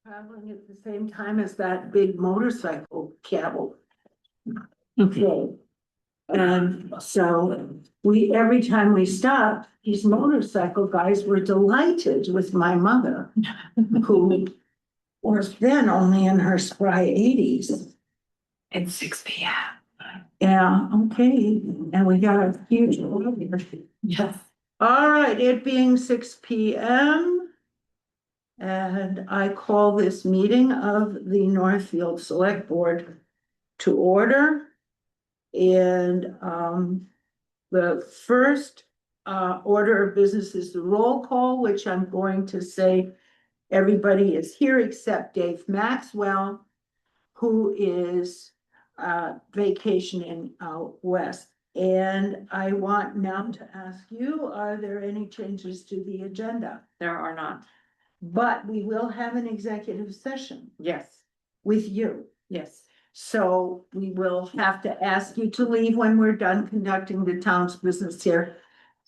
traveling at the same time as that big motorcycle cattle. Okay. And so every time we stopped, these motorcycle guys were delighted with my mother, who was then only in her spry 80s. It's 6 p.m. Yeah, okay. And we got a huge order. Yes. All right, it being 6 p.m. And I call this meeting of the Northfield Select Board to order. And the first order of business is the roll call, which I'm going to say everybody is here except Dave Maxwell, who is vacationing out west. And I want now to ask you, are there any changes to the agenda? There are not. But we will have an executive session Yes. with you. Yes. So we will have to ask you to leave when we're done conducting the town's business here,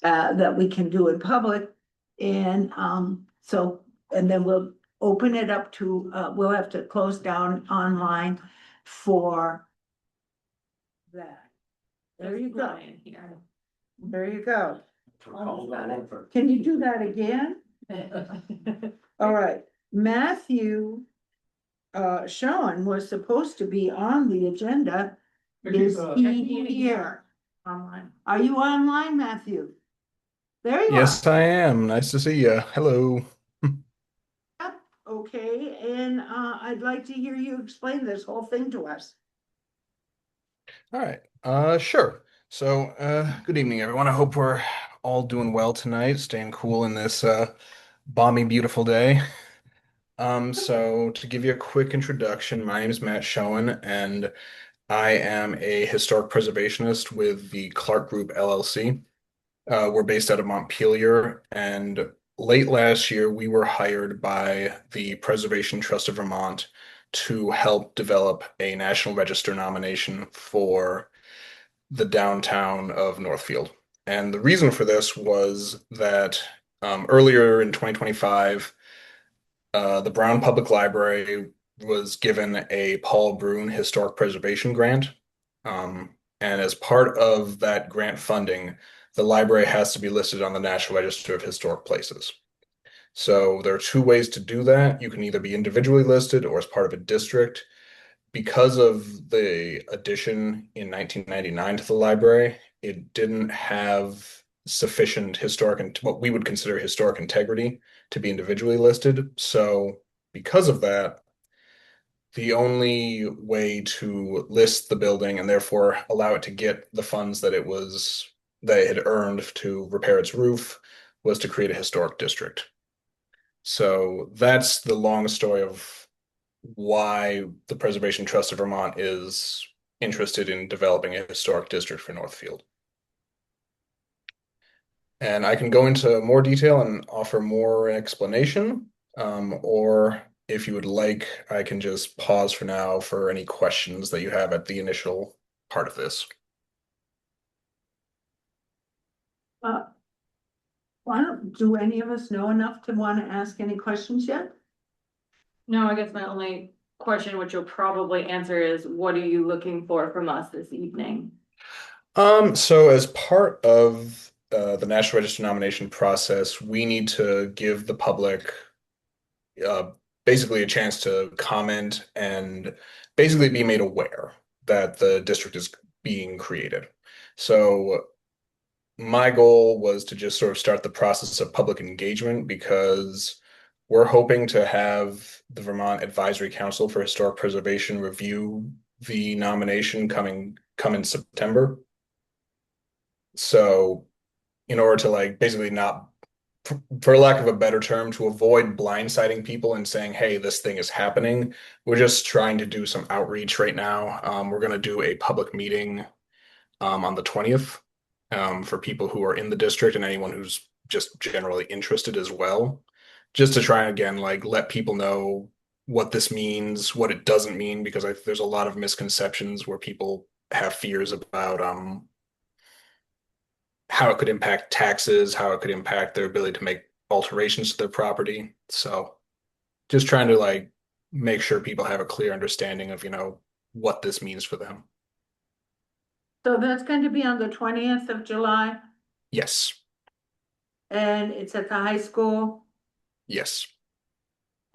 that we can do in public. And and then we'll open it up to, we'll have to close down online for that. There you go. Here. There you go. Can you do that again? All right, Matthew Sean was supposed to be on the agenda. Is he here? Online. Are you online, Matthew? There you Yes, I am. Nice to see you. Hello. are. Okay, and I'd like to hear you explain this whole thing to us. All right. Sure. So, good evening, everyone. I hope we're all doing well tonight, staying cool in this balmy, beautiful day. So to give you a quick introduction, my name is Matt Schoen, and I am a historic preservationist with the Clark Group LLC. We're based out of Montpelier, and late last year, we were hired by the Preservation Trust of Vermont to help develop a National Register nomination for the downtown of Northfield. And the reason for this was that earlier in 2025, the Brown Public Library was given a Paul Brune Historic Preservation Grant. And as part of that grant funding, the library has to be listed on the National Register of Historic Places. So there are two ways to do that. You can either be individually listed or as part of a district. Because of the addition in 1999 to the library, it didn't have sufficient historic and what we would consider historic integrity to be individually listed. So because of that, the only way to list the building and therefore allow it to get the funds that it had earned to repair its roof was to create a historic district. So that's the long story of why the Preservation Trust of Vermont is interested in developing a historic district for Northfield. And I can go into more detail and offer more explanation, or if you would like, I can just pause for now for any questions that you have at the initial part of this. Uh, why don't, do any of us know enough to want to ask any questions yet? No, I guess my only question, which you'll probably answer, is what are you looking for from us this evening? So as part of the National Register nomination process, we need to give the public uh, basically a chance to comment and basically be made aware that the district is being created. So my goal was to just sort of start the process of public engagement because we're hoping to have the Vermont Advisory Council for Historic Preservation review the nomination come in September. So in order to like basically not, for lack of a better term, to avoid blindsiding people and saying, hey, this thing is happening, we're just trying to do some outreach right now. We're going to do a public meeting on the 20th for people who are in the district and anyone who's just generally interested as well, just to try and again, like let people know what this means, what it doesn't mean, because there's a lot of misconceptions where people have fears about how it could impact taxes, how it could impact their ability to make alterations to their property. So just trying to like make sure people have a clear understanding of, what this means for them. So that's going to be on the 20th of July, Yes. and it's at the high school, Yes.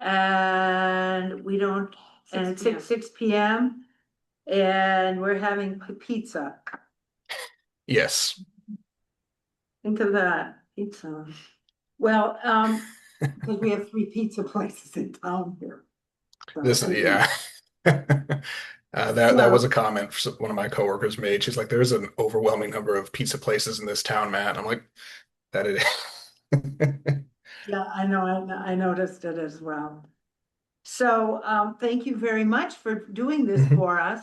and we don't, and it's 6 p.m. And we're having pizza. Yes. Think of that, pizza. Well, because we have 3 pizza places in town here. This is, yeah. That was So, a comment one of my coworkers made. She's like, "There's an overwhelming number of pizza places in this town, Matt." I'm like, "That it is." yeah, I know, I noticed it as well. So, thank you very much for doing this Mhm, for us.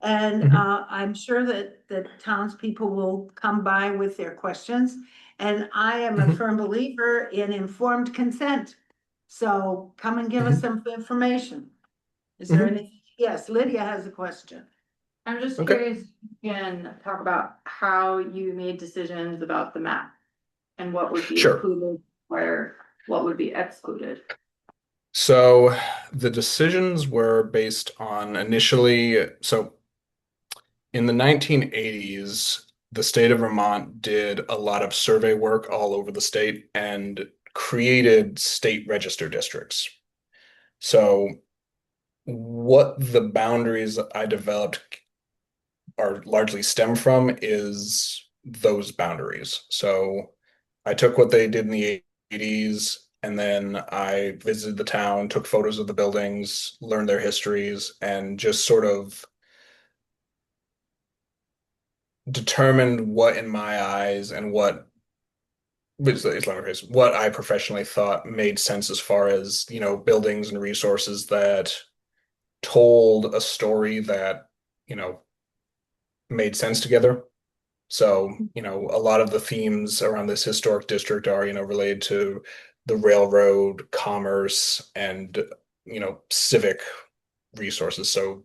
And, mhm, I'm sure that townspeople will come by with their questions. And I am a mhm, firm believer in informed consent. So come and give us mhm, some information. Is there mhm. anything? Yes, Lydia has a question. I'm just Okay, curious, you can talk about how you made decisions about the map and what would be sure. included, where, what would be excluded. So the decisions were based on so in the 1980s, the state of Vermont did a lot of survey work all over the state and created state register districts. So what the boundaries I developed are largely stem from is those boundaries. So I took what they did in the 80s and then I visited the town, took photos of the buildings, learned their histories, and just sort of determined what in my eyes and what I professionally thought made sense as far as, buildings and resources that told a story that, you know, made sense together. So, a lot of the themes around this historic district are, related to the railroad, commerce, and, civic resources. So,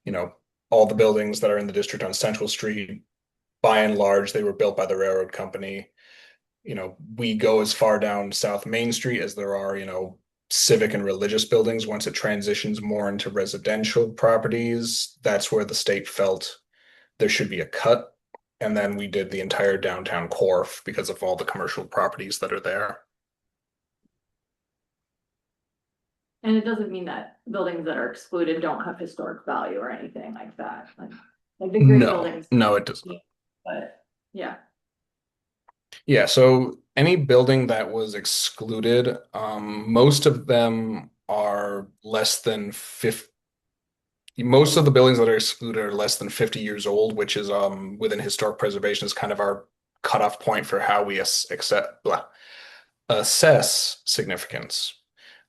you know, all the buildings that are in the district on Central Street, by and large, they were built by the railroad company. We go as far down South Main Street as there are, civic and religious buildings. Once it transitions more into residential properties, that's where the state felt there should be a cut. And then we did the entire downtown core because of all the commercial properties that are there. And it doesn't mean that buildings that are excluded don't have historic value or anything like that, like the green No, buildings. no, it does Yeah, not. but yeah, Yeah, so any building that was excluded, most of them are less than 50. Most of the buildings that are excluded are less than 50 years old, which is within historic preservation is kind of our cutoff point for how we assess significance.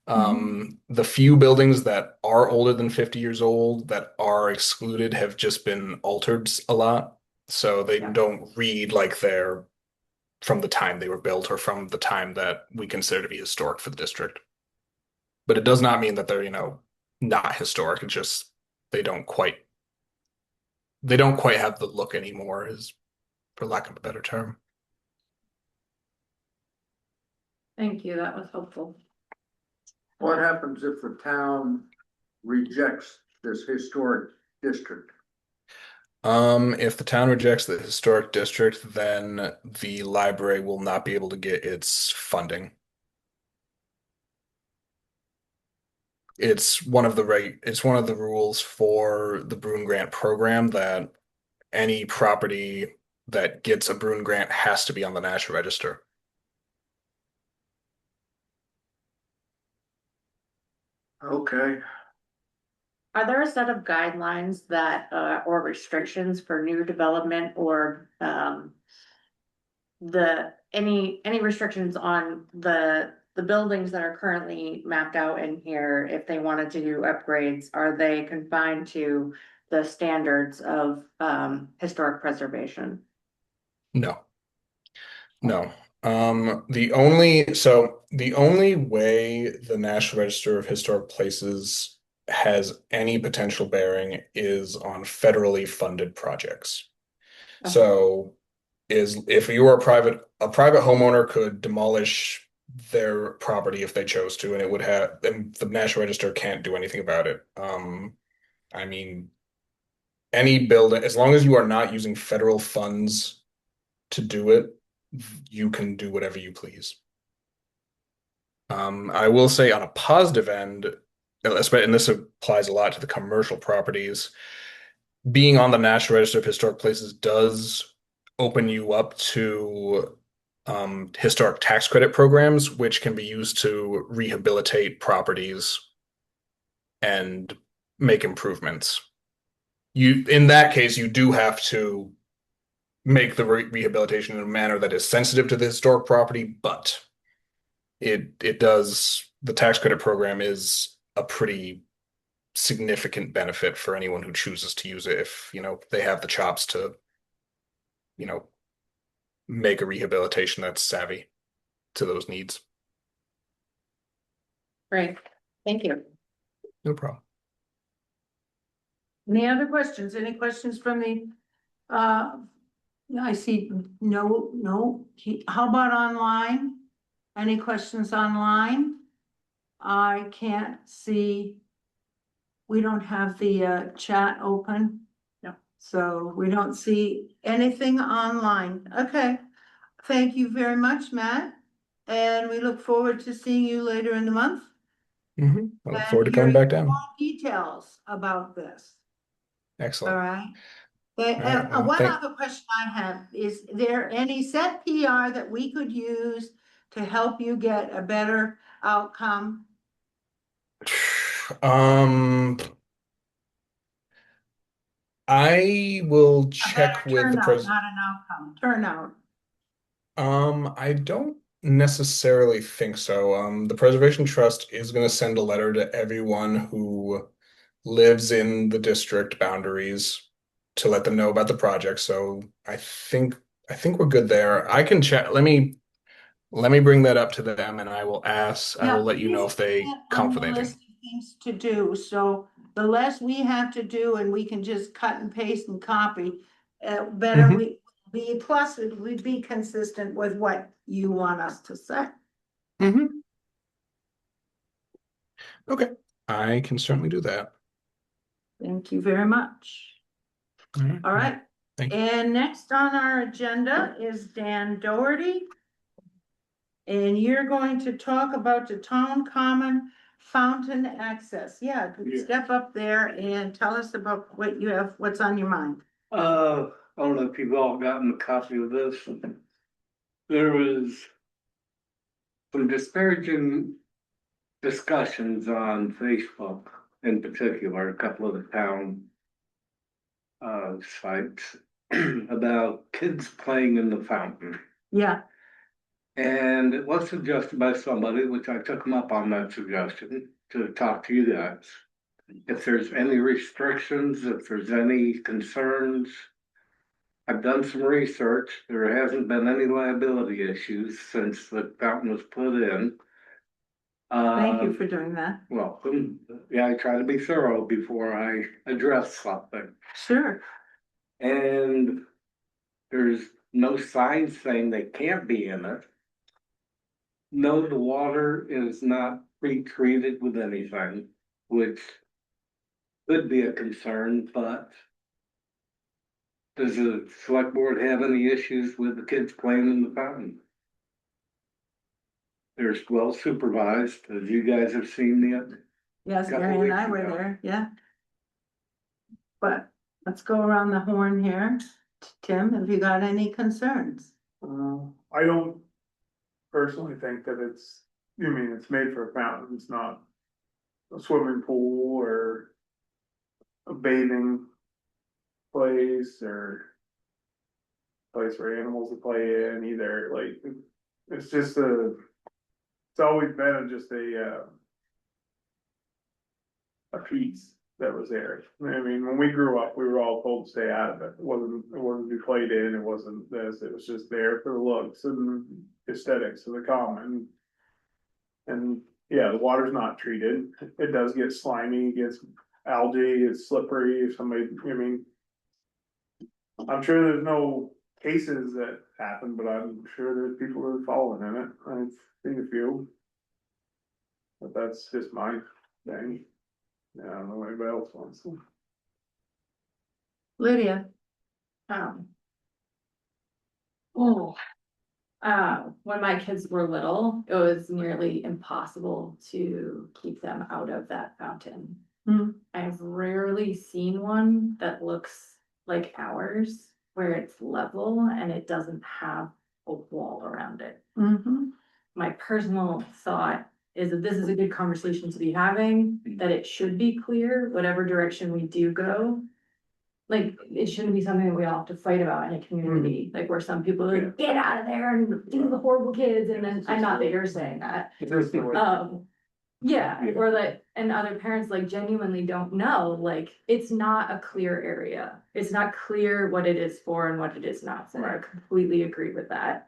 Mhm. The few buildings that are older than 50 years old that are excluded have just been altered a lot. So they yeah. don't read like they're from the time they were built or from the time that we consider to be historic for the district. But it does not mean that they're, not historic. It's just they don't quite they don't quite have the look anymore, is for lack of a better term. Thank you, that was helpful. What happens if the town rejects this historic district? If the town rejects the historic district, then the library will not be able to get its funding. It's one of the rules for the Bruin Grant program that any property that gets a Bruin Grant has to be on the National Register. Okay, Are there a set of guidelines that, or restrictions for new development or, any restrictions on the buildings that are currently mapped out in here, if they wanted to do upgrades, are they confined to the standards of, historic preservation? No, no. The only way the National Register of Historic Places has any potential bearing is on federally funded projects. Okay, So is if you were a private homeowner could demolish their property if they chose to, and it would have, and the National Register can't do anything about it. I mean, any building, as long as you are not using federal funds to do it, you can do whatever you please. I will say on a positive end, and this applies a lot to the commercial properties, being on the National Register of Historic Places does open you up to historic tax credit programs, which can be used to rehabilitate properties and make improvements. In that case, you do have to make the rehabilitation in a manner that is sensitive to the historic property, but it does, the tax credit program is a pretty significant benefit for anyone who chooses to use it if, they have the chops to, you know, make a rehabilitation that's savvy to those needs. Great, thank you. No problem. Any other questions? Any questions from the, I see, no, how about online? Any questions online? I can't see. We don't have the chat open. No. So we don't see anything online. Okay. Thank you very much, Matt. And we look forward to seeing you later in the month. I look forward to and coming hearing back down. more details about this. All Excellent. right. right, well, One other question I have, is there any set PR that we could use to help you get a better outcome? I will A check better with the turnout, pres. not an outcome, turnout. I don't necessarily think so. The Preservation Trust is going to send a letter to everyone who lives in the district boundaries to let them know about the project. So I think we're good there. I can check. Let me bring that up to them, and I will ask. I Yeah, will let you know please if they put that come on up with the anything. list of things to do, so the less we have to do and we can just cut and paste and copy, better Mhm. we be, plus we'd be consistent with what you want us to say. Mhm. Okay, I can certainly do that. Thank you very much. All right, Thank you. and next on our agenda is Dan Doherty. And you're going to talk about the town common fountain access. Yeah, Yeah. step up there and tell us about what you have, what's on your mind. I don't know if you've all gotten a copy of this. There was some disparaging discussions on Facebook, in particular, a couple of the town sites about kids playing in the fountain. Yeah, And it was suggested by somebody, which I took them up on that suggestion, to talk to you guys. If there's any restrictions, if there's any concerns. I've done some research. There hasn't been any liability issues since the fountain was put in. thank you for doing that. Welcome. Yeah, I try to be thorough before I address something. Sure. And there's no signs saying they can't be in it. No, the water is not pre-treated with anything, which could be a concern, but does the select board have any issues with the kids playing in the fountain? They're well supervised, as you guys have seen it. Yes, Couple Gary and I weeks were ago. there, yeah. But let's go around the horn here. Tim, have you got any concerns? I don't personally think that it's made for a fountain, it's not a swimming pool or a bathing place or place for animals to play in either, like, it's just it's always been just a piece that was there. I mean, when we grew up, we were all told to stay out of it. It wasn't to be played in, it wasn't this, it was just there for the looks and aesthetics of the common. And yeah, the water's not treated. It does get slimy, it gets algae, it's slippery if somebody, I mean. I'm sure there's no cases that happen, but I'm sure there's people that are following in it, I've seen a few. But that's just my thing. Yeah, I don't know what anybody else wants to. Lydia, Um. Oh. When my kids were little, it was nearly impossible to keep them out of that fountain. Hmm. I've rarely seen one that looks like ours, where it's level and it doesn't have a wall around it. mm-hmm, My personal thought is that this is a good conversation to be having, that it should be clear, whatever direction we do go. Like, it shouldn't be something that we all have to fight about in a community, like where some people are like, get out of there and these are the horrible kids, and then, I'm not that you're saying that. Yeah, or like, and other parents like genuinely don't know, like, it's not a clear area. It's not clear what it is for and what it is not for. I completely agree with that.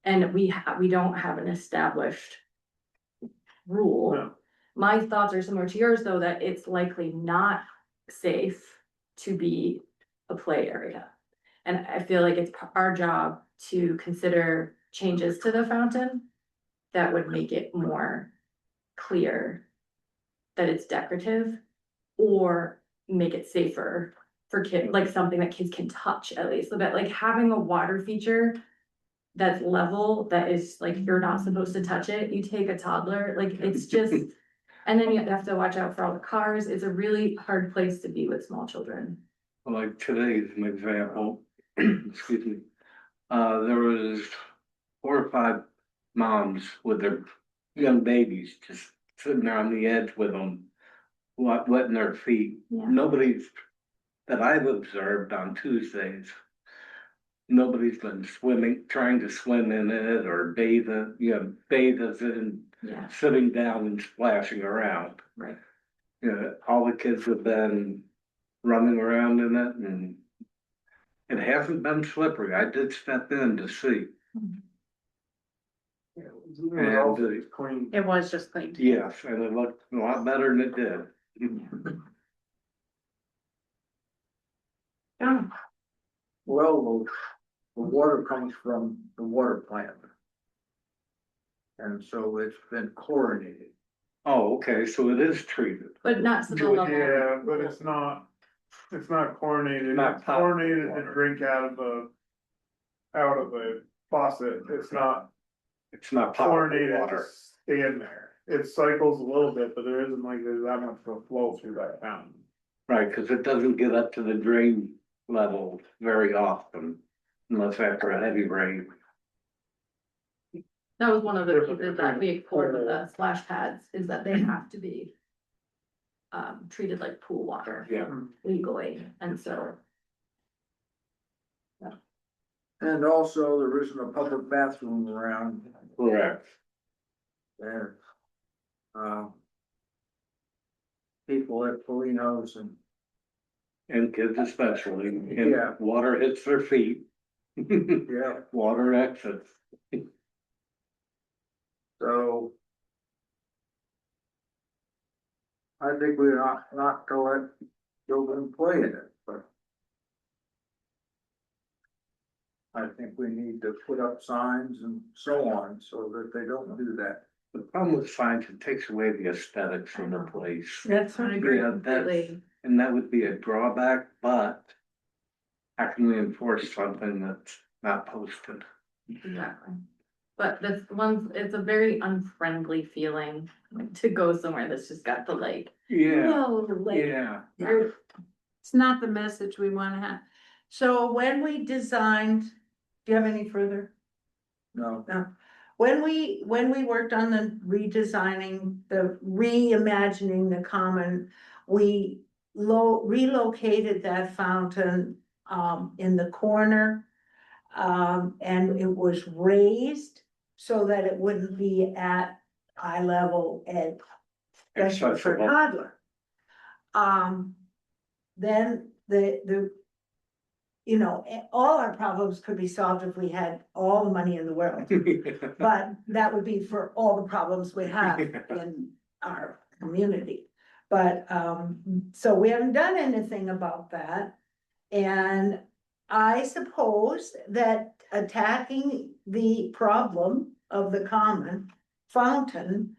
And we don't have an established rule. No. My thoughts are similar to yours, though, that it's likely not safe to be a play area. And I feel like it's our job to consider changes to the fountain that would make it more clear that it's decorative, or make it safer for kids, like something that kids can touch at least a bit, like having a water feature that's level, that is like, you're not supposed to touch it, you take a toddler, like, it's just, and then you have to watch out for all the cars. It's a really hard place to be with small children. Like today's an example, excuse me. There was 4 or 5 moms with their young babies just sitting there on the edge with them, wetting their feet. Yeah. Nobody's, that I've observed on Tuesdays, nobody's been swimming, trying to swim in it or bathe it, bathe as in Yeah, sitting down and splashing around. right. All the kids have been running around in it, and it hasn't been slippery. I did step in to see. Yeah, it was also clean. It was just cleaned. Yes, and it looked a lot better than it did. Yeah. Well, the water comes from the water plant. And so it's been chlorinated. Oh, okay, so it is treated. But not to the level. Yeah, but it's not chlorinated, Not it's potable chlorinated to water. drink out of the faucet, it's not It's not potable chlorinated to water. stay in there. It cycles a little bit, but there isn't like there's that much of a flow through that fountain. Right, because it doesn't get up to the drain level very often, unless after a heavy rain. That was one of the pieces that we explored with the splash pads, is that they have to be treated like pool water Yeah. legally, and so. And also there isn't a public bathroom around Correct. there. People at Polinos and And kids especially, and Yeah. water hits their feet. yeah, Water exits. so. I think we're not to let children play in it, but. I think we need to put up signs and so on so that they don't do that. The problem with signs, it takes away the aesthetics from the place. that's what I agree Yeah, completely. And that would be a drawback, but how can we enforce something that's not posted? Exactly. But this one, it's a very unfriendly feeling, like, to go somewhere that's just got the like, Yeah, no, like. yeah. or- It's not the message we wanna have. So when we designed, do you have any further? No, When we worked on the redesigning, the reimagining the common, we relocated that fountain in the corner. And it was raised so that it wouldn't be at eye level and especially for Accessible. toddler. Then all our problems could be solved if we had all the money in the world. But that would be for all the problems we have in our community. But, so we haven't done anything about that. And, I suppose that attacking the problem of the common fountain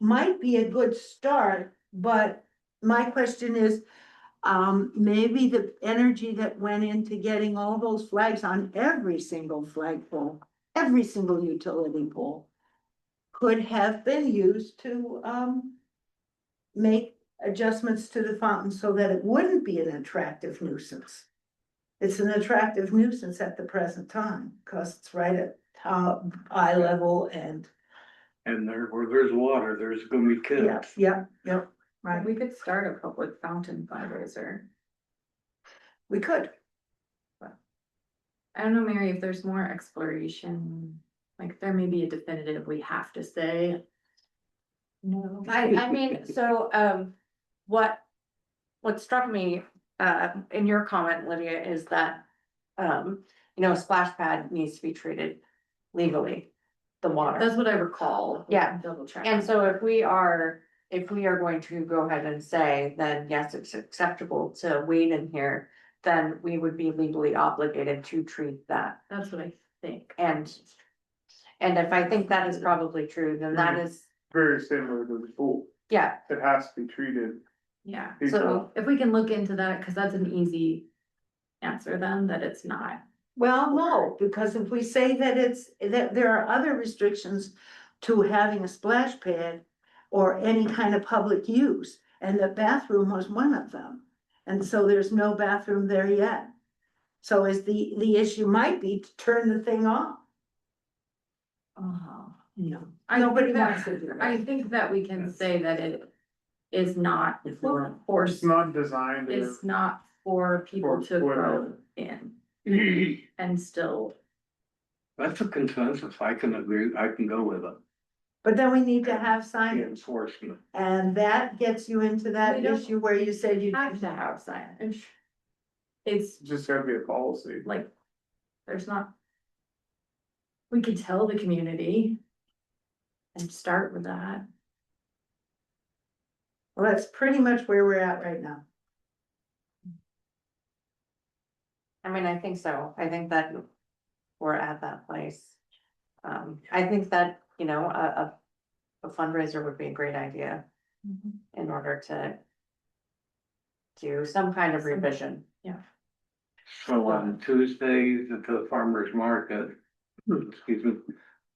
might be a good start, but my question is, maybe the energy that went into getting all those flags on every single flagpole, every single utility pole, could have been used to make adjustments to the fountain so that it wouldn't be an attractive nuisance. It's an attractive nuisance at the present time, because it's right at top eye level and, And there, where there's water, there's gonna be yeah, kids. yeah, right, We could start a public fountain fundraiser. we could. I don't know, Mary, if there's more exploration, like there may be a definitive, we have to say. No. I mean, so, what struck me, in your comment, Lydia, is that, a splash pad needs to be treated legally, the water. That's what I recall. Yeah. Double check. And so if we are going to go ahead and say, then yes, it's acceptable to wade in here, then we would be legally obligated to treat that. That's what I think. And if I think that is probably true, then that is, Very similar to the pool, yeah, it has to be treated. Yeah, People- so if we can look into that, cause that's an easy answer then, that it's not. Well, no, because if we say that there are other restrictions to having a splash pad or any kind of public use, and the bathroom was one of them. And so there's no bathroom there yet. So the issue might be to turn the thing off. No, I nobody think that- wants to do that. I think that we can say that it is not for, It's not designed to, it's not for people to For- go in and still. That's a consensus, I can agree, I can go with it. But then we need to have The signage, enforcement. and that gets you into that We don't issue where you said you. Have to have signage. It's just gotta be a policy. like, there's not. We could tell the community. And start with that. Well, that's pretty much where we're at right now. I mean, I think so. I think that we're at that place. I think that, a fundraiser would be a great idea in order to do some kind of revision. So on Tuesdays at the farmer's market, excuse me,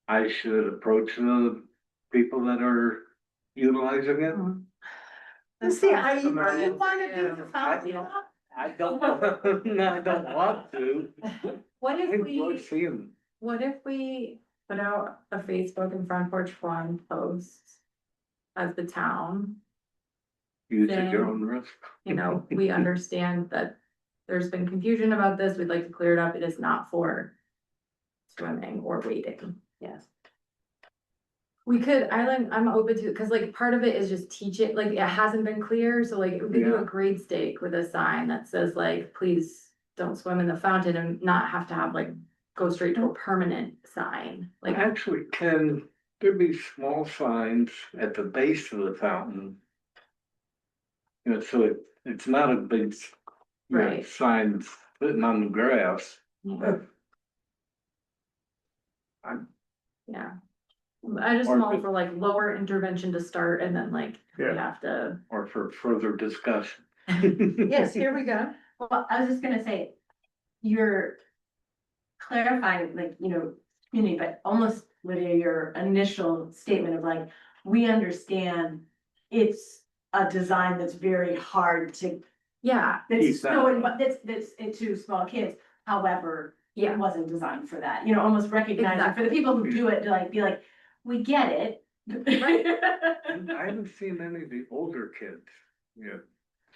I should approach the people that are utilizing it? You see, you wanna do the fountain? I don't, I don't want to. What I if enjoy we, seeing them. what if we put out a Facebook and Front Porch Forum post? As the town, Use at your Then- own risk. we understand that there's been confusion about this, we'd like to clear it up, it is not for. Swimming or wading. Yes. We could, I'm open to, cause like part of it is just teach it, like it hasn't been clear, so like we could do a Yeah. grade stake with a sign that says like, please. Don't swim in the fountain and not have to have like, go straight to a permanent sign, like. Actually, can there be small signs at the base of the fountain? So it's not a big Right. sign sitting on the grass. Yeah. I'm- Yeah. I just Or am all if- for like lower intervention to start and then like, we Yeah. have to. Or for further discussion. Yes, here we go. Well, I was just gonna say, you're clarifying, like, community, but almost, Lydia, your initial statement of like, we understand it's a design that's very hard to, Yeah, that's Keep that. but that's into small kids. However, it yeah, wasn't designed for that, almost recognizing for the people who do it, to like, be like, we get it. I haven't seen any of the older kids yet.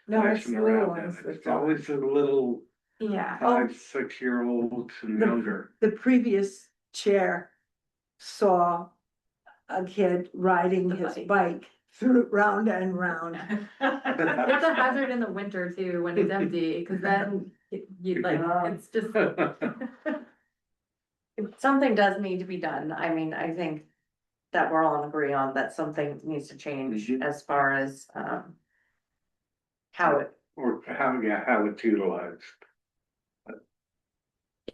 No, it's flashing the little around in ones. it. that It's go. always the little yeah. 5, 6-year-olds and The- younger. The previous chair saw a kid riding The his bike. bike through round and round. It's a hazard in the winter too, when it's empty, cause then you like, it's just. If something does need to be done, I mean, I think that we're all in agree on that something needs to change Mhm. as far as, how it, Or how it's utilized.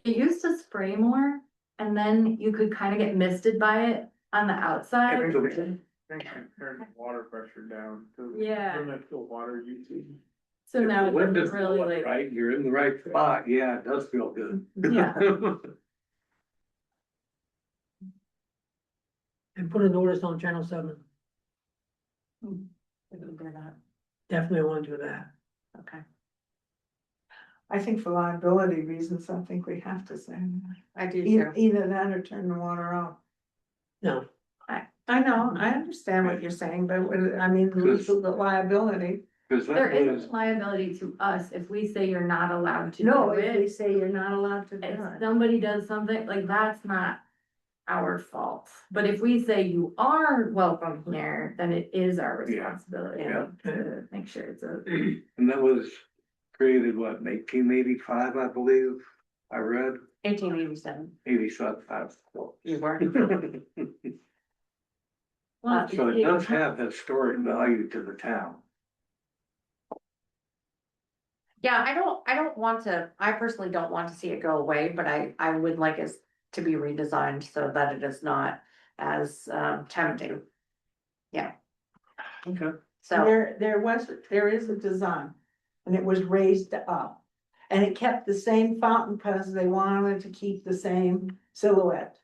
It used to spray more and then you could kind of get misted by it on the outside. Turn water pressure down to. Yeah. Limit the water usage. So now If the it wind is doesn't really blowing like, right, you're in the right spot, yeah, it does feel good. Yeah. And put a notice on channel 7. Definitely want to do that. Okay, I think for liability reasons, I think we have to say, I do either, too. either that or turn the water off. No, I know, I understand what you're saying, but I mean, the liability. Cause there that is was, liability to us if we say you're not allowed to No, do if we it. say you're not allowed to do If it. somebody does something, like that's not our fault. But if we say you are welcome here, then it is our Yeah. responsibility Yeah. to make sure it's a. and that was created, what, in 1885, I believe, I read, 1887. 87. You were. Well, So it does have historic value to the town. Yeah, I don't want to, I personally don't want to see it go away, but I would like it to be redesigned so that it is not as tempting. Yeah, Okay. so, There is a design, and it was raised up. And it kept the same fountain because they wanted to keep the same silhouette,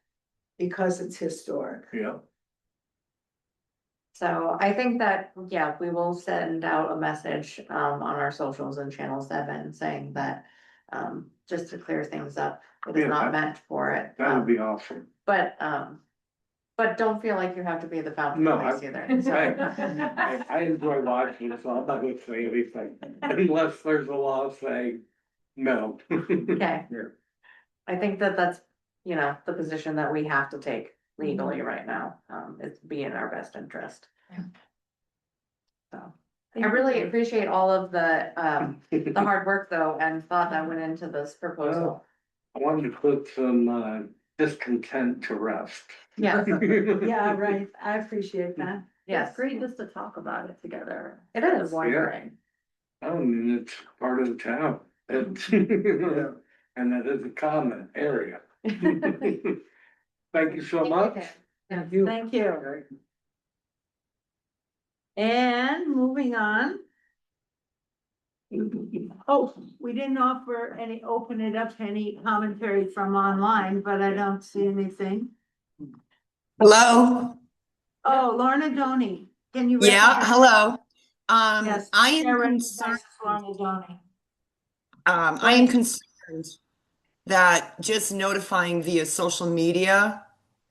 because it's historic. Yeah, so I think that, yeah, we will send out a message on our socials and Channel 7 saying that just to clear things up, it is Yeah, not that- meant for it. that would be awesome. But don't feel like you have to be the fountain No, police I- either, so. I enjoy watching it, so I'm not gonna say anything, unless there's a law saying no. Okay. Yeah. I think that that's, the position that we have to take legally right now, is be in our best interest. So, I really appreciate all of the hard work though, and thought that went into this proposal. I wanted to put some discontent to rest. Yeah, Yeah, right, I appreciate that. yes, It's great just to talk about it together. it is. Wondering. I mean, it's part of the town, it's, and that is a common area. Thank you so much. Thank you. And moving on. Oh, we didn't open it up to any commentary from online, but I don't see anything. Hello, Oh, Lorna Doney, can you? yeah, recognize- hello. Yes. I am Chair concerned, recognizes Lorna Doney. I am concerned that just notifying via social media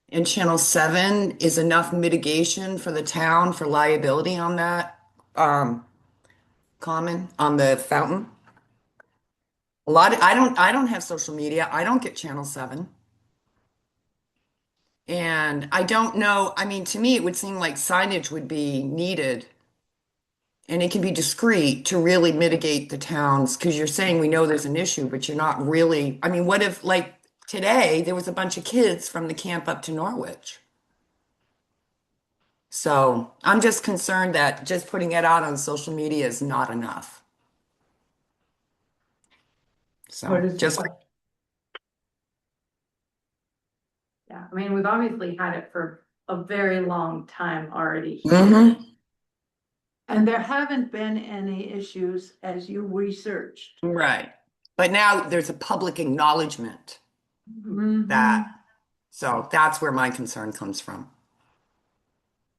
and Channel 7 is enough mitigation for the town for liability on that, common, on the fountain. I don't have social media. I don't get Channel 7. And I don't know, I mean, to me, it would seem like signage would be needed. And it can be discreet to really mitigate the towns, because you're saying we know there's an issue, but you're not really, I mean, what if, like, today, there was a bunch of kids from the camp up to Norwich. So I'm just concerned that just putting it out on social media is not enough. So just, Yeah, I mean, we've obviously had it for a very long time already. Mhm. And there haven't been any issues as you researched. Right. But now there's a public acknowledgement that, so that's where my concern comes from.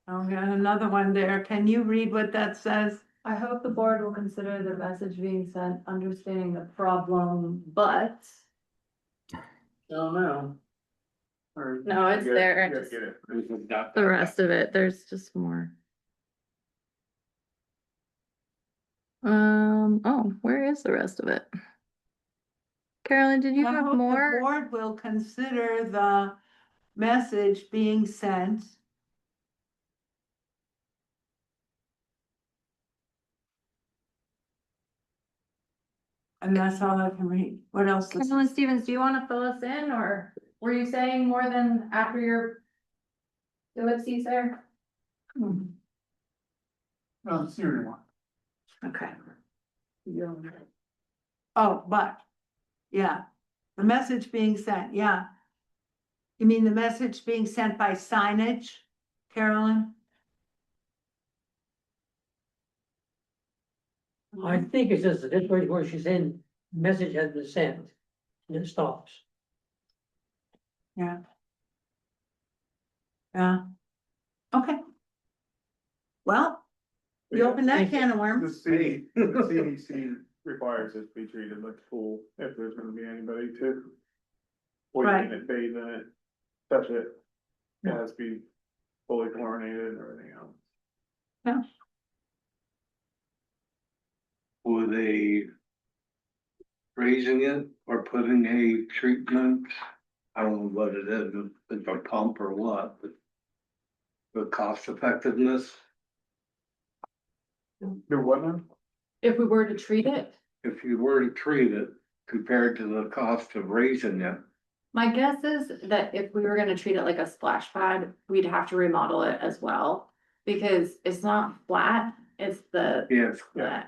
Oh, we got another one there. Can you read what that says? I hope the board will consider the message being sent, understanding the problem, but. Oh, no. No, it's there. You gotta get it. There's a dot, The dot, rest of it, there's just more. Oh, where is the rest of it? Carolyn, did you I have hope the more? board will consider the message being sent. And that's all I can read. What else? is- Carolyn Stevens, do you want to fill us in, or were you saying more than after your ellipses there? No, see what you want. Okay. Oh, but, yeah, The message being sent, yeah. You mean the message being sent by signage, Carolyn? I think it's just this where she's in, message has been sent, and it stops. Yeah. Yeah. Okay. Well, you open that can of The worms. CDC requires it to be treated like a pool if there's gonna be anybody to. Wade Right. in it, bathe in it, touch it. It has to be fully chlorinated and everything else. Were they raising it or putting a treatment? I don't know what it is, if it's a pump or what, but the cost effectiveness, Do what now? If we were to treat it, if you were to treat it compared to the cost of raising it. my guess is that if we were gonna treat it like a splash pad, we'd have to remodel it as well. Because it's not flat, it's Yes,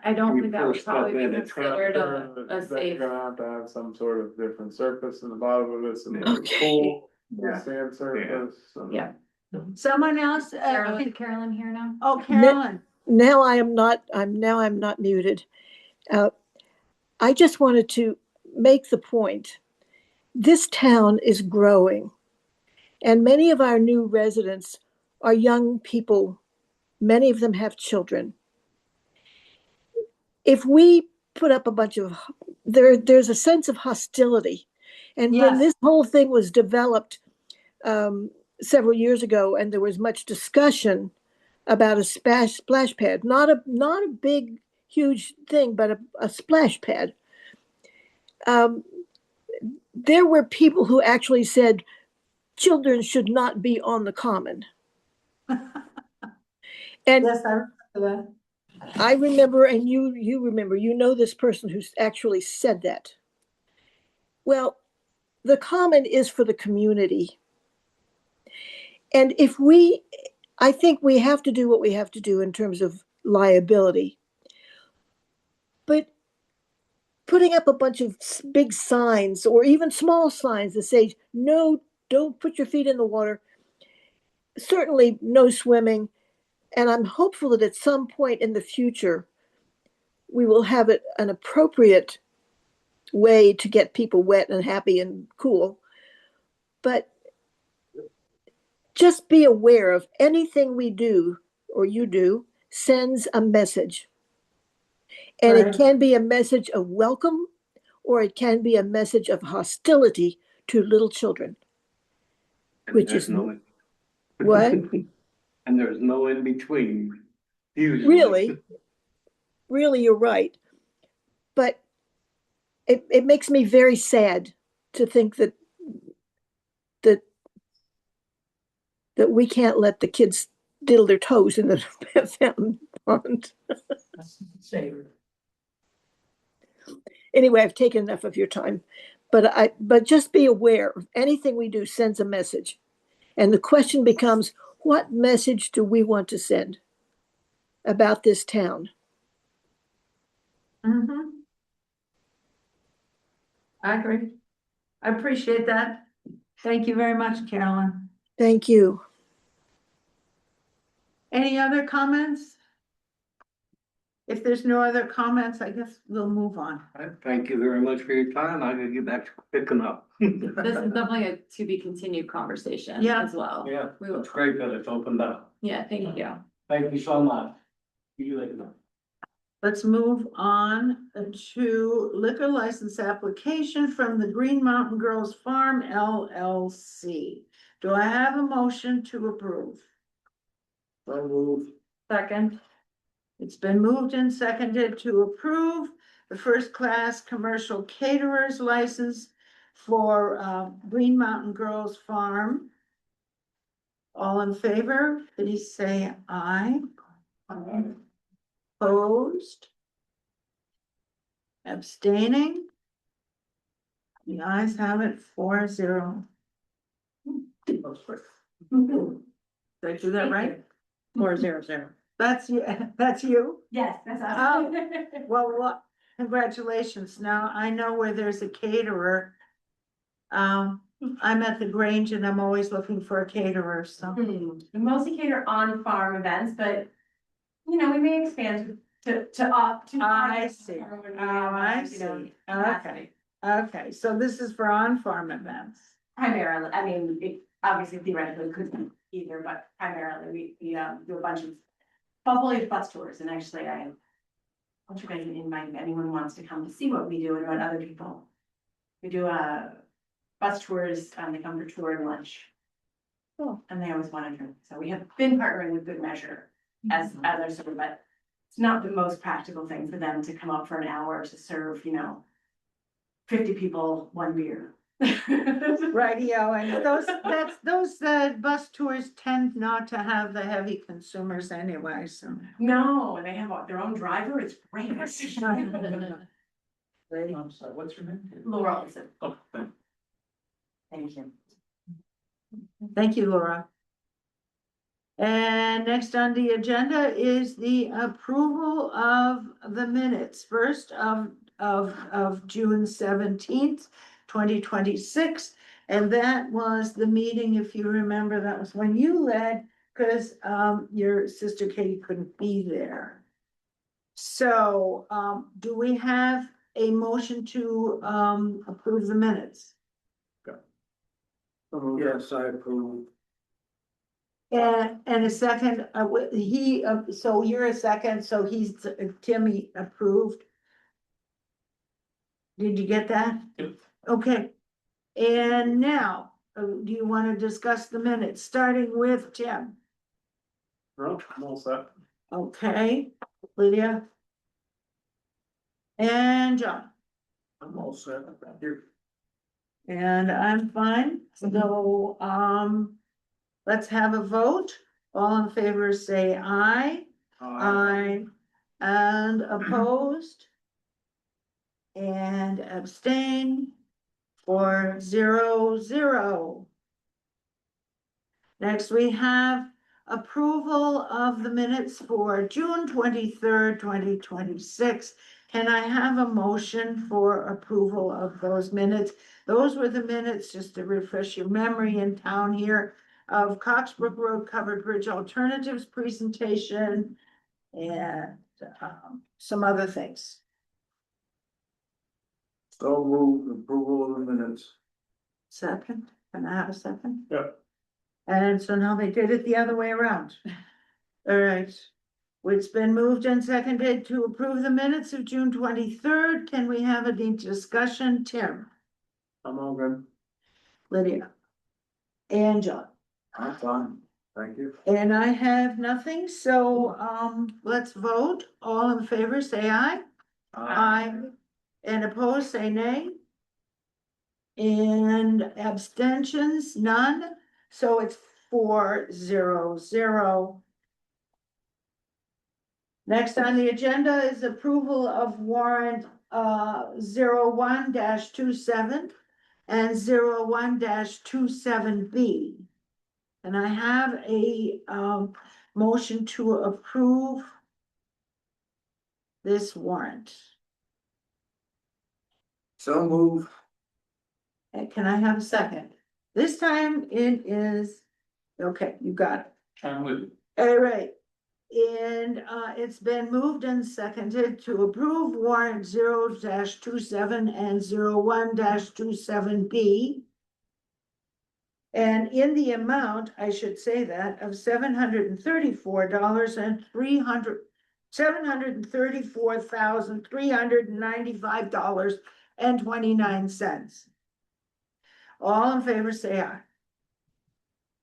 I don't You think that pour would probably stuff in, be it's considered a They're safe. gonna have to have some sort of different surface in the bottom of it, so the Okay. pool, Yeah. the sand surface. and- Yeah. Someone else, Carolyn here now? oh, Carolyn, Now I'm not muted. I just wanted to make the point. This town is growing, and many of our new residents are young people. Many of them have children. If we put up a bunch of, there's a sense of hostility. And when Yes. this whole thing was developed several years ago, and there was much discussion about a splash pad, not a big, huge thing, but a splash pad. There were people who actually said children should not be on the common. And yes, I remember that. I remember, and you remember, you know this person who's actually said that. Well, the common is for the community. And I think we have to do what we have to do in terms of liability. But putting up a bunch of big signs or even small signs that say, no, don't put your feet in the water, certainly no swimming. And I'm hopeful that at some point in the future, we will have an appropriate way to get people wet and happy and cool. But just be aware of anything we do or you do sends a message. And Right. it can be a message of welcome or it can be a message of hostility to little children. and Which there's is no. what? And there's no in between, usually. Really, you're right. But it makes me very sad to think that that we can't let the kids diddle their toes in the fountain pond. Save. Anyway, I've taken enough of your time, but just be aware anything we do sends a message. And the question becomes, what message do we want to send about this town? Mm-hmm. I agree. I appreciate that. Thank you very much, Carolyn. Thank you. Any other comments? If there's no other comments, I guess we'll move on. Thank you very much for your time. I gotta get back to picking up. This is definitely a to be continued conversation Yeah. as well. Yeah, We will, it's great that it's opened up. yeah, thank you. Thank you so much. You later. Let's move on to liquor license application from the Green Mountain Girls Farm LLC. Do I have a motion to approve? So move. Second, It's been moved and seconded to approve the first class commercial caterers license for Green Mountain Girls Farm. All in favor, please say aye. Opposed? Abstaining? The ayes have it 4-0. Did I do that right? 4-0-0. That's you, that's you? Yes, that's Oh. Well, congratulations. Now I know where there's a caterer I'm at the Grange and I'm always looking for a caterer, so. We mostly cater on farm events, but, you know, we may expand to up to. I see. Or when we Oh, have, I you know, see. capacity. Okay, so this is for on-farm events. Primarily, I mean, it obviously theoretically could be either, but primarily we do a bunch of foliage bus tours, and actually I want you guys to invite if anyone who wants to come to see what we do and what other people. We do bus tours, they come for tour and lunch. Cool. And they always want to drink, so we have been partnering with Good Measure as our sort of, but it's not the most practical thing for them to come up for an hour to serve, you know, 50 people one beer. Radio, and those bus tours tend not to have the heavy consumers anyway, so. No, and they have their own driver, it's great. I'm sorry, what's your name? Laurel is it? Oh, thank Thank you. Thank you, Laura. And next on the agenda is the approval of the minutes, first of June 17th, 2026. And that was the meeting, if you remember, that was when you led, because your sister Katie couldn't be there. So do we have a motion to approve the minutes? Yes, I approve. And a second, so you're a second, so Timmy approved. Did you get that? Yep. Okay, and now, do you want to discuss the minutes, starting with Tim? No, I'm all set. Okay, Lydia? And John? I'm all set, thank you. And I'm fine, so, let's have a vote. All in favor, say aye. Aye. And opposed? And abstain? 4-0-0. Next, we have approval of the minutes for June 23rd, 2026. Can I have a motion for approval of those minutes? Those were the minutes, just to refresh your memory in town here, of Coxbrook Road Covered Bridge Alternatives presentation and some other things. So move approval of the minutes. Second, can I have a second? Yep. And so now they did it the other way around. All right. It's been moved and seconded to approve the minutes of June 23rd. Can we have a discussion? Tim, I'm all good. Lydia, and John. I'm fine, thank you. And I have nothing, so let's vote. All in favor, say aye. Aye. And opposed, say nay. And abstentions, none, so it's 4-0-0. Next on the agenda is approval of warrant 01-27 and 01-27B. And I have a motion to approve this warrant. So move. And can I have a second? This time it is, okay, you got it. I'm with you. All right. And it's been moved and seconded to approve warrant 0-27 and 01-27B. And in the amount, I should say that, of $734,395.29. All in favor, say aye.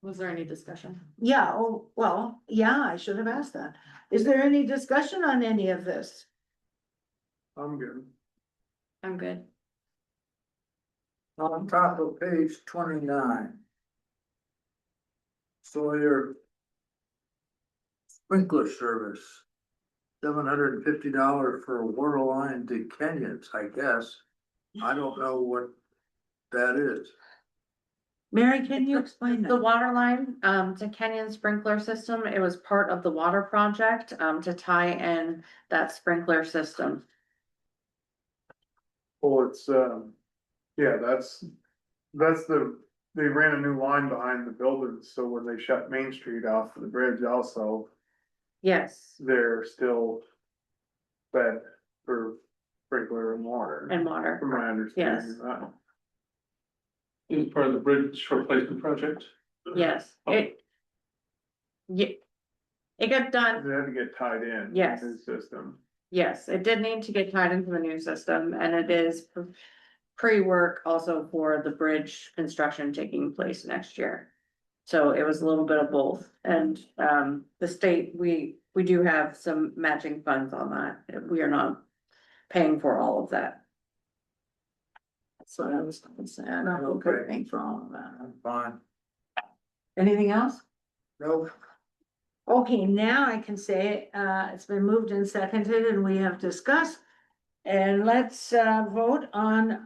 Was there any discussion? Yeah, oh, well, yeah, I should have asked that. Is there any discussion on any of this? I'm good. I'm good. On top of page 29. So your sprinkler service, $750 for a water line to Kenyans, I guess. I don't know what that is. Mary, can you explain The that? water line, to Kenyon sprinkler system, it was part of the water project, to tie in that sprinkler system. Well, it's, yeah, that's they ran a new line behind the buildings, so when they shut Main Street off for the bridge also, Yes, they're still fed for sprinkler and water. and water. From my understanding Yes. of that. It was part of the bridge replacement project. Yes, it. Yeah. It got done, They had to get tied in. Yes. To the system. yes, it did need to get tied into the new system, and it is pre-work also for the bridge construction taking place next year. So it was a little bit of both, and, the state, we do have some matching funds on that, we are not paying for all of that. That's what I was gonna say, I don't know, Okay. paying for all of that. I'm fine. Anything else? Nope. Okay, now I can say, it's been moved and seconded and we have discussed. And let's, vote on,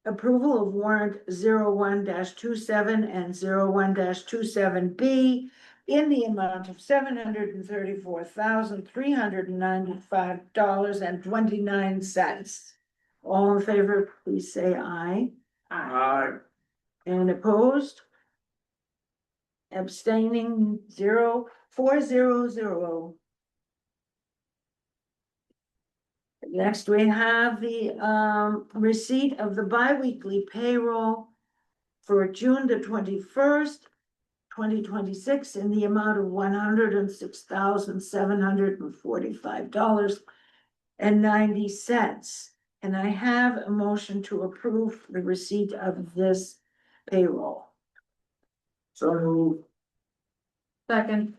approval of warrant 01-27 and 01-27B in the amount of $734,395.29. All in favor, please say aye. Aye. And opposed? Abstaining 400. Next, we have the receipt of the biweekly payroll for June the 21st, 2026 in the amount of $106,745.90. And I have a motion to approve the receipt of this payroll. So moved. Second.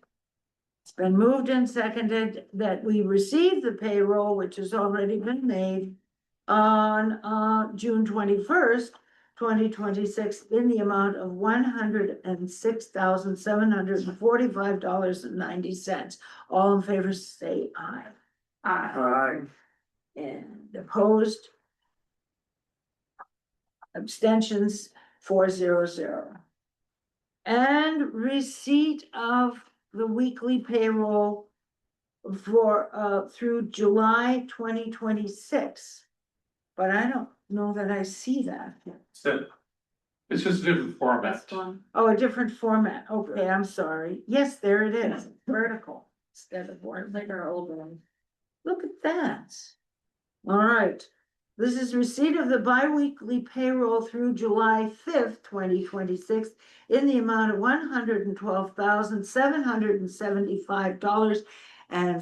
It's been moved and seconded that we receive the payroll, which has already been made on June 21st, 2026, in the amount of $106,745.90. All in favor, say aye. Aye. And opposed? Abstentions 400. And receipt of the weekly payroll for, through July 2026. But I don't know that I see that. So it's just a different format. Oh, a different format. Okay, I'm sorry. Yes, there it is, vertical instead of like our old one. Look at that. All right. This is receipt of the biweekly payroll through July 5th, 2026 in the amount of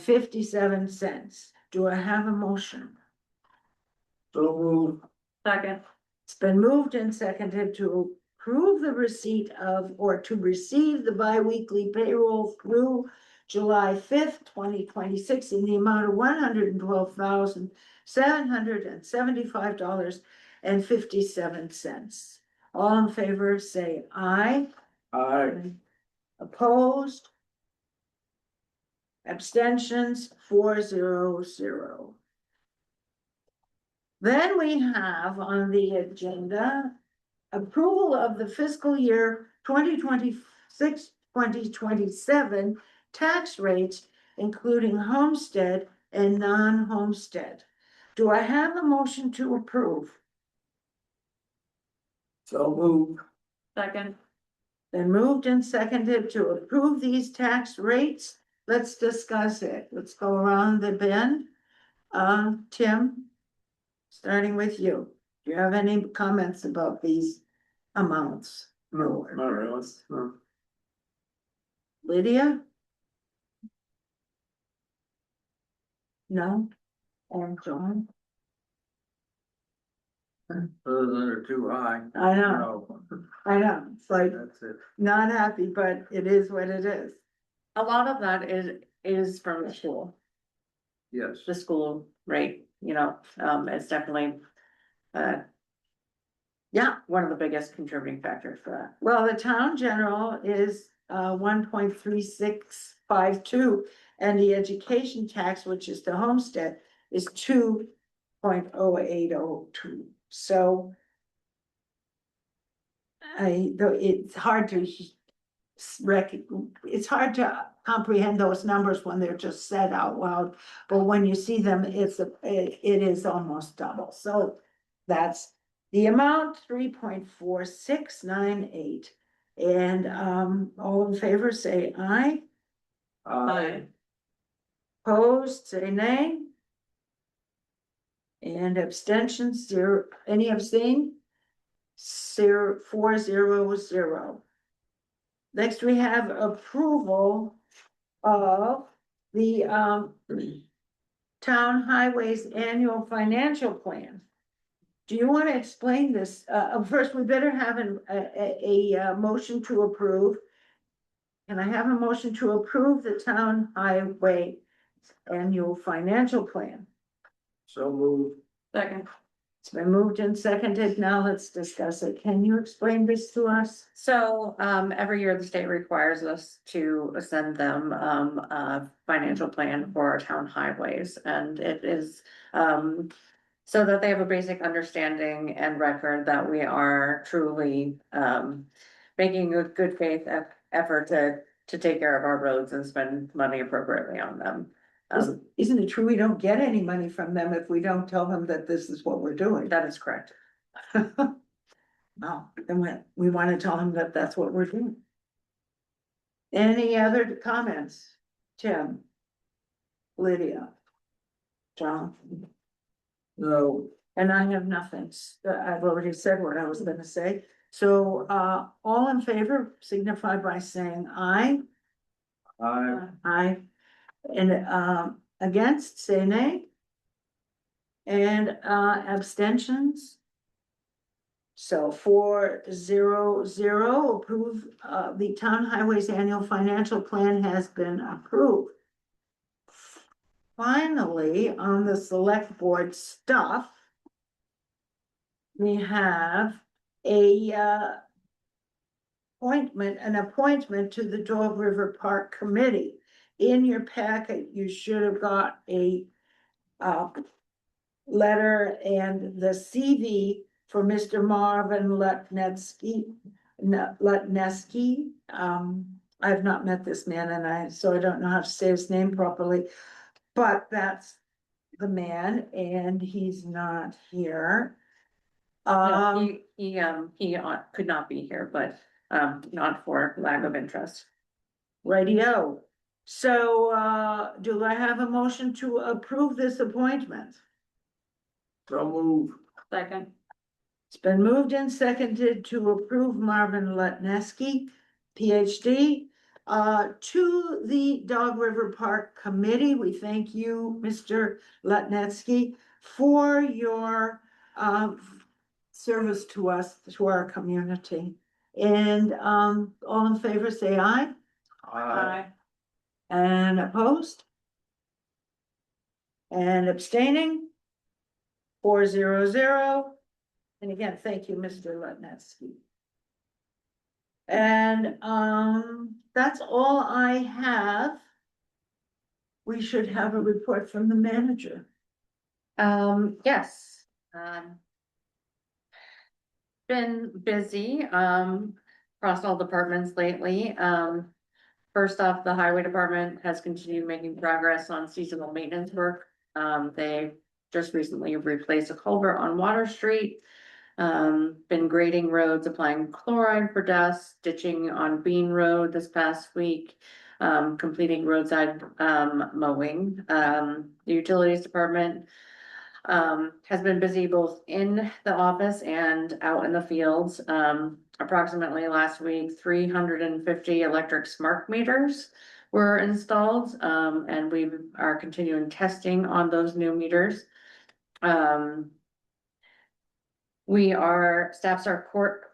$112,775.57. Do I have a motion? So moved. Second. It's been moved and seconded to approve the receipt of, or to receive the biweekly payroll through July 5th, 2026 in the amount of $112,775.57. All in favor, say aye. Aye. Opposed? Abstentions 400. Then we have on the agenda approval of the fiscal year 2026-2027 tax rates, including homestead and non-homestead. Do I have a motion to approve? So moved. Second. Then moved and seconded to approve these tax rates. Let's discuss it. Let's go around the bend. Tim, starting with you. Do you have any comments about these amounts? No, not really, no. Lydia? No? And John? Those are too high. I know, No, I know. It's like that's it. not happy, but it is what it is. A lot of that is from the school, Yes. the school rate, it's definitely. Yeah, one of the biggest contributing factors for that. Well, the town general is 1.3652, and the education tax, which is the homestead, is 2.0802. So it's hard to it's hard to comprehend those numbers when they're just said out loud, but when you see them, it is almost double. So that's The amount 3.4698. And all in favor, say aye. Aye. Opposed, say nay. And abstentions, zero, any abstain? 400. Next, we have approval of the Town Highways Annual Financial Plan. Do you want to explain this? First, we better have a motion to approve. Can I have a motion to approve the Town Highway Annual Financial Plan? So moved. Second. It's been moved and seconded. Now let's discuss it. Can you explain this to us? So, every year the state requires us to send them, a financial plan for our town highways, and it is, so that they have a basic understanding and record that we are truly, making a good faith effort to take care of our roads and spend money appropriately on them. Isn't it true we don't get any money from them if we don't tell them that this is what we're doing? That is correct. Well, then we want to tell them that that's what we're doing. Any other comments? Tim? Lydia? John? No. And I have nothing. I've already said what I was gonna say. So, all in favor signify by saying aye. Aye. Aye. And, against, say nay. And, abstentions. So 400, approve, the Town Highways Annual Financial Plan has been approved. Finally, on the select board stuff, we have an appointment to the Dog River Park Committee. In your packet, you should have got a letter and the CV for Mr. Marvin Lutnesky. I have not met this man so I don't know how to say his name properly, but that's the man and he's not here. No, he could not be here, but, not for lack of interest. Radio. So, do I have a motion to approve this appointment? So move. Second. It's been moved and seconded to approve Marvin Lutnesky, PhD, to the Dog River Park Committee. We thank you, Mr. Lutnesky, for your, service to us, to our community. And, all in favor, say aye. Aye. And opposed? And abstaining? 400. And again, thank you, Mr. Lutnesky. And, that's all I have. We should have a report from the manager. Yes. Been busy, across all departments lately. First off, the highway department has continued making progress on seasonal maintenance work. They just recently replaced a culvert on Water Street. Been grading roads, applying chloride for dust, ditching on Bean Road this past week. Completing roadside, mowing. The utilities department has been busy both in the office and out in the fields. Approximately last week, 350 electric smart meters were installed, and we are continuing testing on those new meters.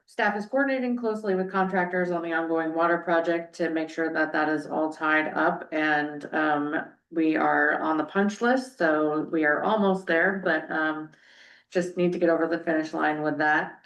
Staff is coordinating closely with contractors on the ongoing water project to make sure that that is all tied up, and we are on the punch list, so we are almost there, but just need to get over the finish line with that.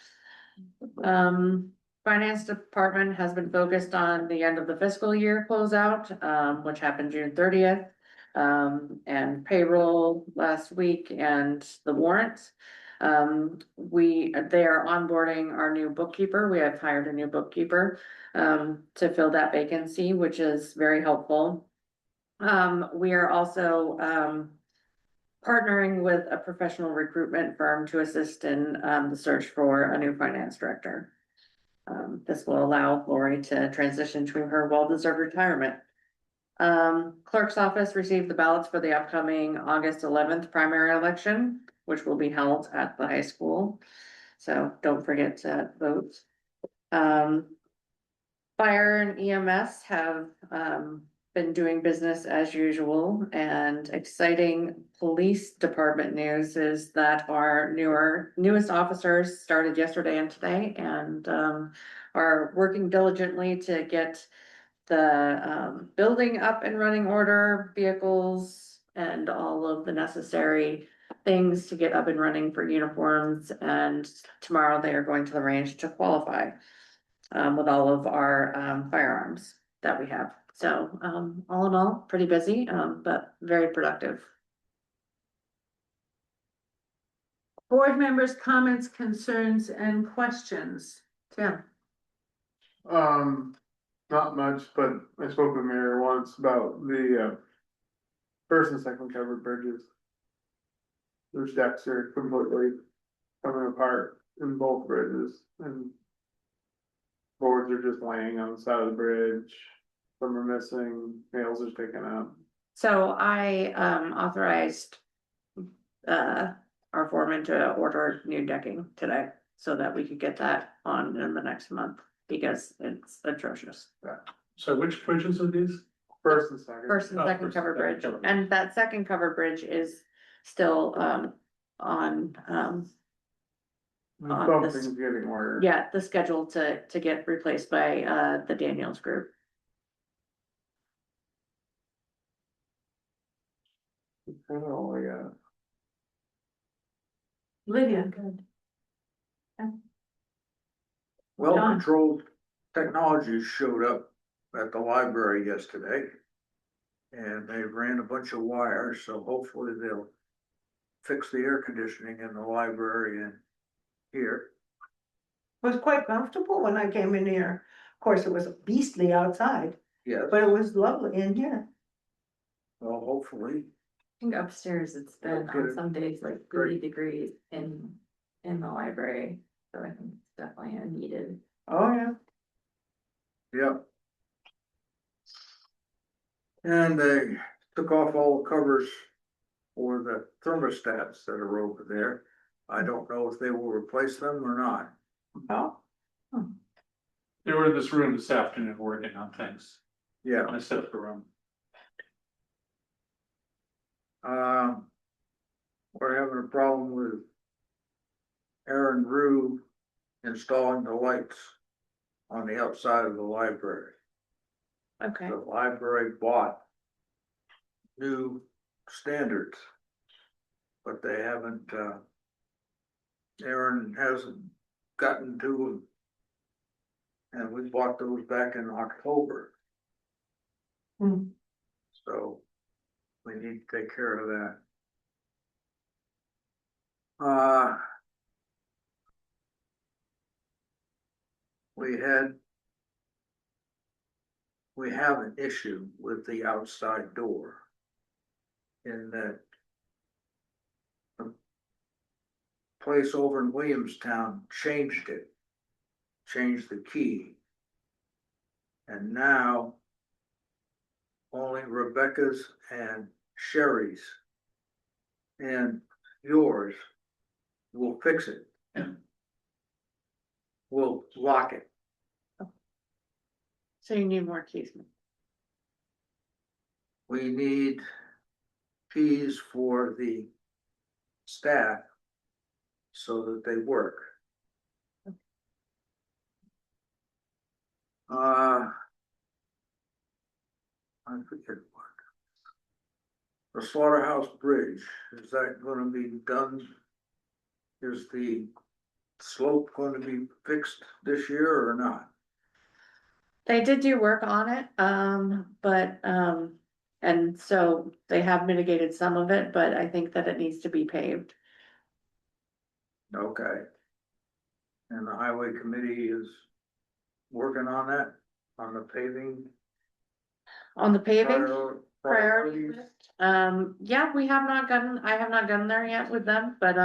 Finance department has been focused on the end of the fiscal year closeout, which happened June 30th. And payroll last week and the warrants. They are onboarding our new bookkeeper. We have hired a new bookkeeper to fill that vacancy, which is very helpful. We are also partnering with a professional recruitment firm to assist in, the search for a new finance director. This will allow Lori to transition to her well-deserved retirement. Clerk's office received the ballots for the upcoming August 11th primary election, which will be held at the high school. So don't forget to vote. Fire and EMS have, been doing business as usual, and exciting police department news is that our newest officers started yesterday and today, and are working diligently to get the building up and running order, vehicles, and all of the necessary things to get up and running for uniforms. And tomorrow they are going to the range to qualify with all of our firearms that we have. So all in all, pretty busy, but very productive. Board members' comments, concerns, and questions. Tim? Not much, but I spoke with Mayor once about the, first and second covered bridges. Those decks are completely coming apart in both bridges, and boards are just laying on the side of the bridge. Some are missing, nails are sticking out. So I authorized our foreman to order new decking today so that we could get that on in the next month, because it's atrocious. So which bridges are these? First and second. First and Oh, second first covered and bridge, second covered and that second covered bridge is still on Something's getting worse. yeah, the schedule to get replaced by the Daniels group. That's all I got. Lydia, good. Well-controlled technologies showed up at the library yesterday. And they ran a bunch of wires, so hopefully they'll fix the air conditioning in the library and here. Was quite comfortable when I came in here. Of course, it was beastly outside, Yes, but it was lovely in here. well, hopefully, I think upstairs it's been Okay. on some days like 30 degrees in the library, so I think it's definitely a needed. Oh, yeah. yep. And they took off all the covers for the thermostats that are over there. I don't know if they will replace them or not. Oh, They were in this room this afternoon working on things. Yeah, I set up the room. we're having a problem with Aaron Rue installing the lights on the outside of the library. Okay. The library bought new standards, but they haven't, Aaron hasn't gotten to them. And we bought those back in October. Hmm. So we need to take care of that. We have an issue with the outside door. In that the place over in Williamstown changed it, changed the key. And now only Rebecca's and Sherry's and yours will fix it. We'll lock it. So you need more keys. We need keys for the staff so that they work. I forget what. The Slaughterhouse Bridge, is that gonna be done? Is the slope going to be fixed this year or not? They did do work on it, but and so they have mitigated some of it, but I think that it needs to be paved. Okay. And the highway committee is working on that, on the paving? On the paving, Priority list, yeah, I have not gotten there yet with them, but,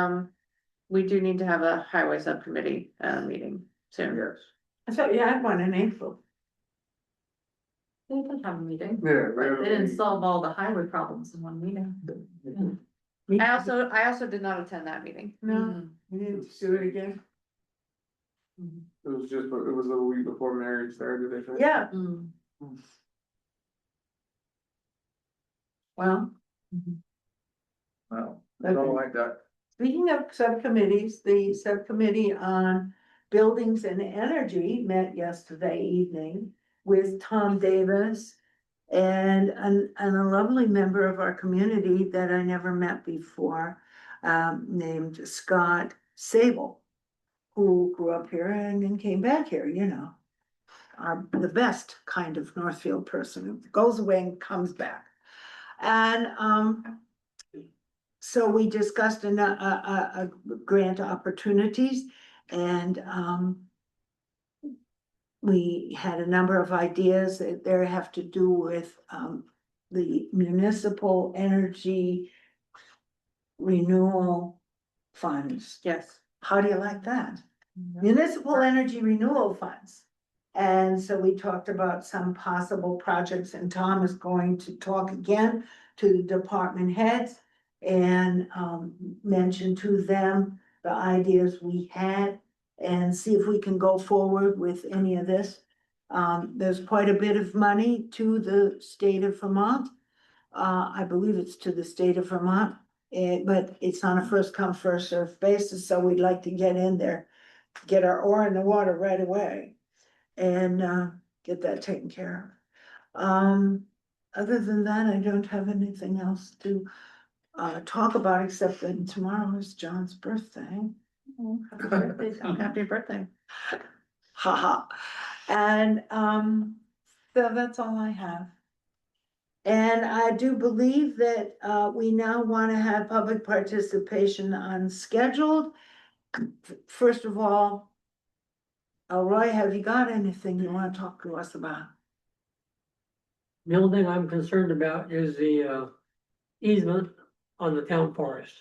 we do need to have a highway subcommittee, meeting soon. Yes. I thought you had one in April. They did have a meeting, Yeah. but they didn't solve all the highway problems in one meeting. I also did not attend that meeting. No, you need to do it again. It was just, it was a week before marriage started, I think. Yeah, Mm. well, Well, that's all I got. speaking of subcommittees, the subcommittee on buildings and energy met yesterday evening with Tom Davis and a lovely member of our community that I never met before, named Scott Sable, who grew up here and then came back here, you know. The best kind of Northfield person who goes away and comes back. And, so we discussed a grant opportunities and, we had a number of ideas that there have to do with, the municipal energy renewal funds. Yes. How do you like that? Municipal energy renewal funds. And so we talked about some possible projects, and Tom is going to talk again to the department heads and mention to them the ideas we had and see if we can go forward with any of this. There's quite a bit of money to the state of Vermont. I believe it's to the state of Vermont, but it's on a first come, first served basis, so we'd like to get in there, get our oar in the water right away and get that taken care of. Other than that, I don't have anything else to talk about, except that tomorrow is John's birthday. Happy birthday, Tom. Happy birthday. Haha. And so that's all I have. And I do believe that we now want to have public participation unscheduled. First of all, Roy, have you got anything you want to talk to us about? The only thing I'm concerned about is the easement on the town forest.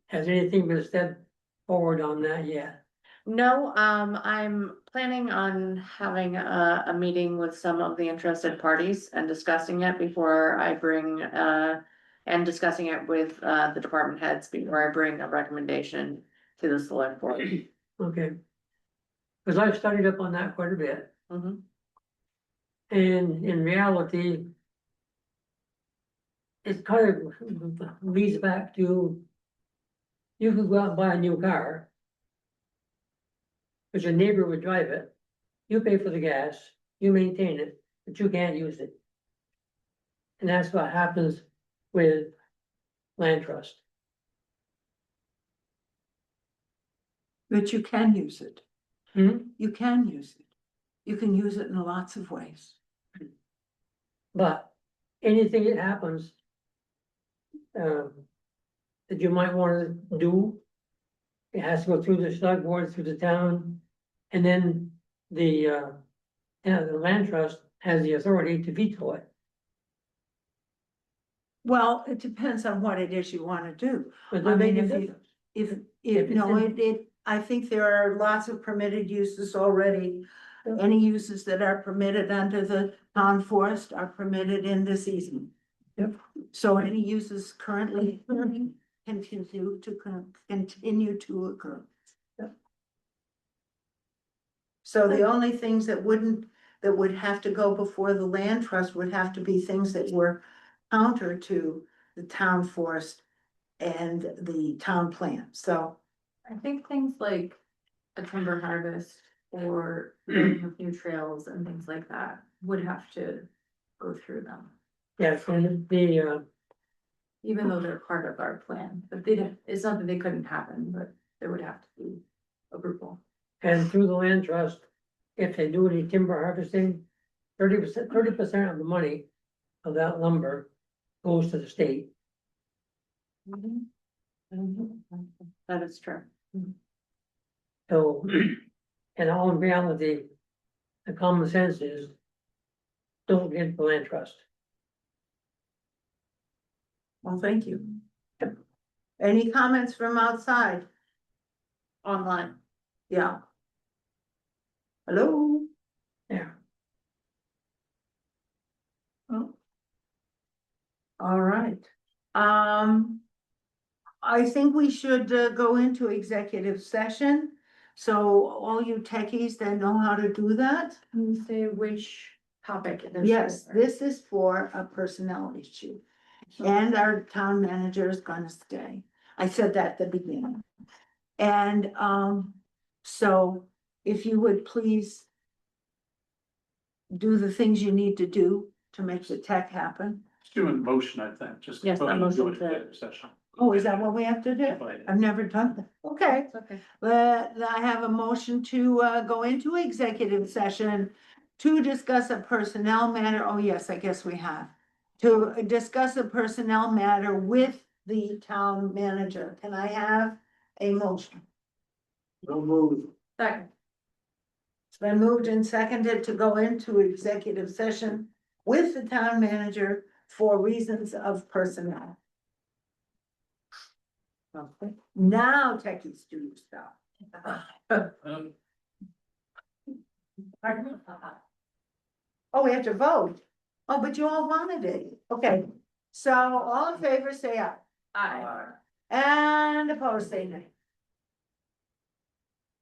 Has anything been stepped forward on that yet? No, I'm planning on having a meeting with some of the interested parties and discussing it before I bring, and discussing it with, the department heads before I bring a recommendation to the select board. Okay. Cause I've studied up on that quite a bit, Mhm. and in reality, it kind of leads back to, you could go out and buy a new car, but your neighbor would drive it, you pay for the gas, you maintain it, but you can't use it. And that's what happens with land trust. But you can use it. Hmm? You can use it. You can use it in lots of ways. But anything that happens, that you might wanna do, it has to go through the select board, through the town, and then the land trust has the authority to veto it. Well, it depends on what it is you wanna do. But I there may mean, be if you, difference. if, If it's no, in- I think there are lots of permitted uses already. Yeah. Any uses that are permitted under the town forest are permitted in this easement. Yep. So any uses currently occurring continue to occur. Yep. So the only things that would have to go before the land trust would have to be things that were counter to the town forest and the town plan, so. I think things like a timber harvest or building of new trails and things like that would have to go through them, Yes, and even though they're part of our plan, but they don't, it's not that they couldn't happen, but there would have to be approval. and through the land trust, if they do any timber harvesting, 30% of the money of that lumber goes to the state. That is true. So, in all reality, the common sense is, don't get the land trust. Well, thank you. Any comments from outside? Online. Yeah. Hello? Yeah. Oh. All right. I think we should go into executive session. So all you techies that know how to do that, Can you say which topic? it is yes, for? this is for a personnel issue. And our town manager is gonna stay. I said that at the beginning. And, so if you would please do the things you need to do to make the tech happen. Just doing motion, I think, just. Yes, a voting motion to go into to- executive session. Oh, is that what we have to do? Invite. I've never done that. Okay. It's okay. I have a motion to go into executive session to discuss a personnel matter. Oh, yes, I guess we have. To discuss a personnel matter with the town manager. Can I have a motion? Don't move. Second. It's been moved and seconded to go into executive session with the town manager for reasons of personnel. Okay, now techies do your stuff. Oh, we have to vote. Oh, but you all wanted it. Okay, so all in favor, say aye. Aye. And opposed, say nay.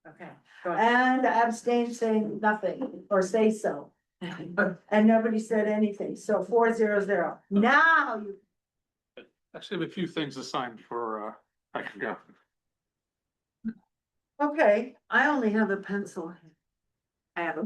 Okay. Go ahead. And abstain, say nothing, or say so. And nobody said anything, so 4-0-0. Now you, Actually, I have a few things assigned before, I can go. okay, I only have a pencil. I have a.